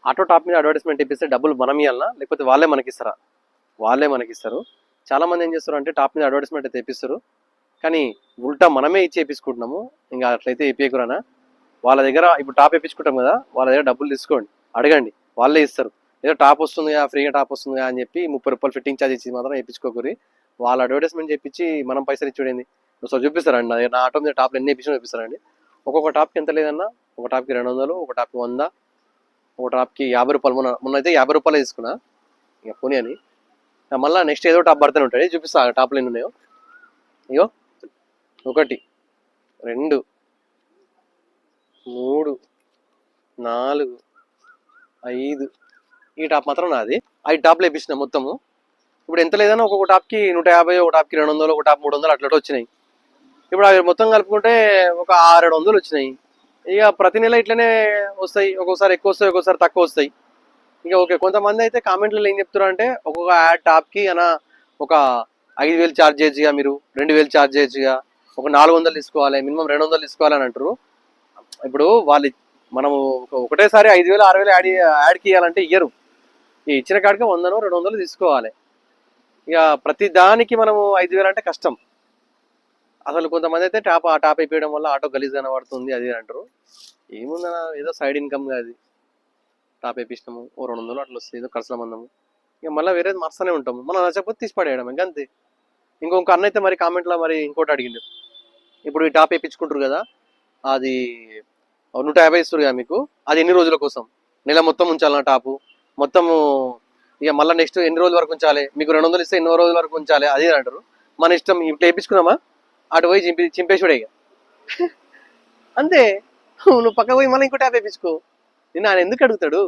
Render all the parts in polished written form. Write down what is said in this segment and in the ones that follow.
Auto top మీద advertisement ఇప్పిస్తే డబ్బులు మనం ఇవ్వాలనా లేకపోతే వాళ్ళే మనకిస్తారా? వాళ్ళే మనకిస్తారు. చాలా మంది ఏం చేస్తారు అంటే టాప్ మీద అడ్వర్టైజ్మెంట్ అయితే ఇప్పిస్తారు, కానీ ఉల్టా మనమే ఇచ్చి వేయించుకుంటున్నాము. ఇంకా అట్లయితే ఇప్పేకురానా? వాళ్ళ దగ్గర ఇప్పుడు టాప్ వేయించుకుంటాం కదా, వాళ్ళ దగ్గర డబ్బులు తీసుకోండి, అడగండి, వాళ్ళే ఇస్తారు. ఏదో టాప్ వస్తుందిగా, ఫ్రీగా టాప్ వస్తుందిగా అని చెప్పి ₹30 ఫిట్టింగ్ ఛార్జ్ ఇచ్చి మాత్రం వేయించుకోకూరి. వాళ్ళ అడ్వర్టైజ్మెంట్ చెప్పించి మనం పైసలు ఇచ్చుడేంది? సో చూపిస్తారండి, నా ఆటో మీద టాప్లు ఎన్ని వేయించిన చూపిస్తారండి. ఒక్కొక్క టాప్కి ఎంత లేదన్నా, ఒక టాప్కి 200, ఒక టాప్కి 100, ఒక టాప్కి ₹50. మొన్నైతే ₹50 తీసుకున్నా, ఇక పోనీ అని. మళ్ళీ నెక్స్ట్ ఏదో టాప్ పడుతూనే ఉంటాయి. చూపిస్తా టాప్లు ఎన్ని ఉన్నాయో. ఇగో 1, 2, 3, 4, 5, ఈ టాప్ మాత్రం నాది. 5 టాప్లు వేయించిన మొత్తము. ఇప్పుడు ఎంత లేదన్నా ఒక్కొక్క టాప్కి 150, ఒక టాప్కి 200, ఒక టాప్ 300 అట్లా వచ్చినాయి. ఇప్పుడు అవి మొత్తం కలుపుకుంటే ఒక 600-700 వచ్చినాయి. ఇక ప్రతి నెల ఇట్లనే వస్తాయి, ఒక్కొక్కసారి ఎక్కువ వస్తాయి, ఒక్కొక్కసారి తక్కువ వస్తాయి. ఇక ఓకే. కొంతమంది అయితే కామెంట్లలో ఏం చెప్తారు అంటే, ఒక్కొక్క యాడ్ టాప్కి అన్న ఒక 5,000 ఛార్జ్ చేయొచ్చుగా, మీరు 2,000 ఛార్జ్ చేయొచ్చుగా, ఒక 400 తీసుకోవాలి, మినిమం 200 తీసుకోవాలి అని అంటారు. ఇప్పుడు వాళ్ళు మనము ఒకటేసారి 5,000, 6,000 యాడ్కి ఇవ్వాలంటే ఇయ్యరు. ఈ ఇచ్చిన కాడికి 100, 200 తీసుకోవాలి. ఇక ప్రతి దానికి మనము 5,000 అంటే కష్టం. అసలు కొంతమంది అయితే ఆ టాప్ అయిపోయడం వల్ల ఆటో గలీజ్ కనబడుతుంది అది అంటారు. ఏముందన్నా, ఏదో సైడ్ ఇన్కమ్ కాదు. టాప్ వేయించినాము, ఓ 200 అట్లా వస్తుంది, ఏదో ఖర్చుల మందము. ఇక మళ్ళీ వేరేది మర్స్తూనే ఉంటాము. మనం నచ్చకపోతే తీసి పడేయడం ఇంకా అంతే. ఇంకొక అన్న అయితే మరి కామెంట్లో మరి ఇంకోటి అడిగిండు. ఇప్పుడు ఈ టాప్ వేయించుకుంటారు కదా, అది 150 ఇస్తారు కదా మీకు, అది ఎన్ని రోజుల కోసం? నెల మొత్తం ఉంచాలన్న టాపు మొత్తము. ఇక మళ్ళీ నెక్స్ట్ ఎన్ని రోజుల వరకు ఉంచాలి? మీకు 200 ఇస్తే ఎన్నో రోజుల వరకు ఉంచాలి అది అంటారు. మన ఇష్టం. ఇట్లా వేయించుకున్నామా, అటు పోయి చింపేసుడే ఇక అంతే. నువ్వు పక్క పోయి మళ్ళీ ఇంకో ట్యాప్ వేయించుకో. నిన్ను ఆయన ఎందుకు అడుగుతాడు?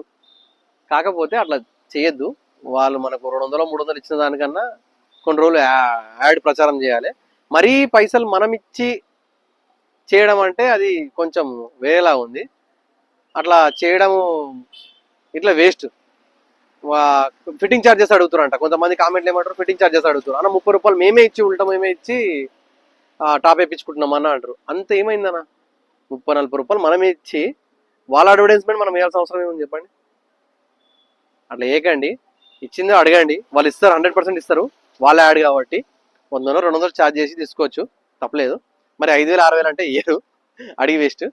కాకపోతే అట్లా చేయొద్దు. వాళ్ళు మనకు 200, 300 ఇచ్చిన దానికన్నా కొన్ని రోజులు యాడ్ ప్రచారం చేయాలి. మరీ పైసలు మనం ఇచ్చి చేయడం అంటే అది కొంచెం వేరేలా ఉంది. అట్లా చేయడము ఇట్లా వేస్ట్. ఫిట్టింగ్ ఛార్జెస్ అడుగుతారంట కొంతమంది. కామెంట్లు ఏమంటారు, ఫిట్టింగ్ ఛార్జెస్ అడుగుతారు అన్న. ₹30 మేమే ఇచ్చి ఉల్టా మేమే ఇచ్చి టాప్ వేయించుకుంటున్నాం అన్న అంటారు. అంత ఏమైందన్న? ₹30-40 మనమే ఇచ్చి వాళ్ళ అడ్వర్టైజ్మెంట్ మనం వేయాల్సిన అవసరం ఏముంది చెప్పండి? అట్లా వేయకండి. ఇచ్చిందో అడగండి, వాళ్ళు ఇస్తారు, 100% ఇస్తారు. వాళ్ళ యాడ్ కాబట్టి 100, 200 ఛార్జ్ చేసి తీసుకోవచ్చు, తప్పలేదు. మరి 5,000, 6,000 అంటే ఇయ్యరు, అడిగి వేస్ట్.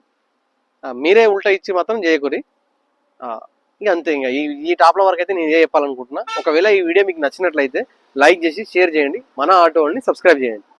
మీరే ఉల్టా ఇచ్చి మాత్రం చేయకూరి. ఇక అంతే. ఇంకా ఈ టాప్ల వరకు అయితే నేను ఇదే చెప్పాలనుకుంటున్నా. ఒకవేళ ఈ వీడియో మీకు నచ్చినట్లయితే లైక్ చేసి షేర్ చేయండి. మన ఆటో వాళ్ళని సబ్స్క్రైబ్ చేయండి.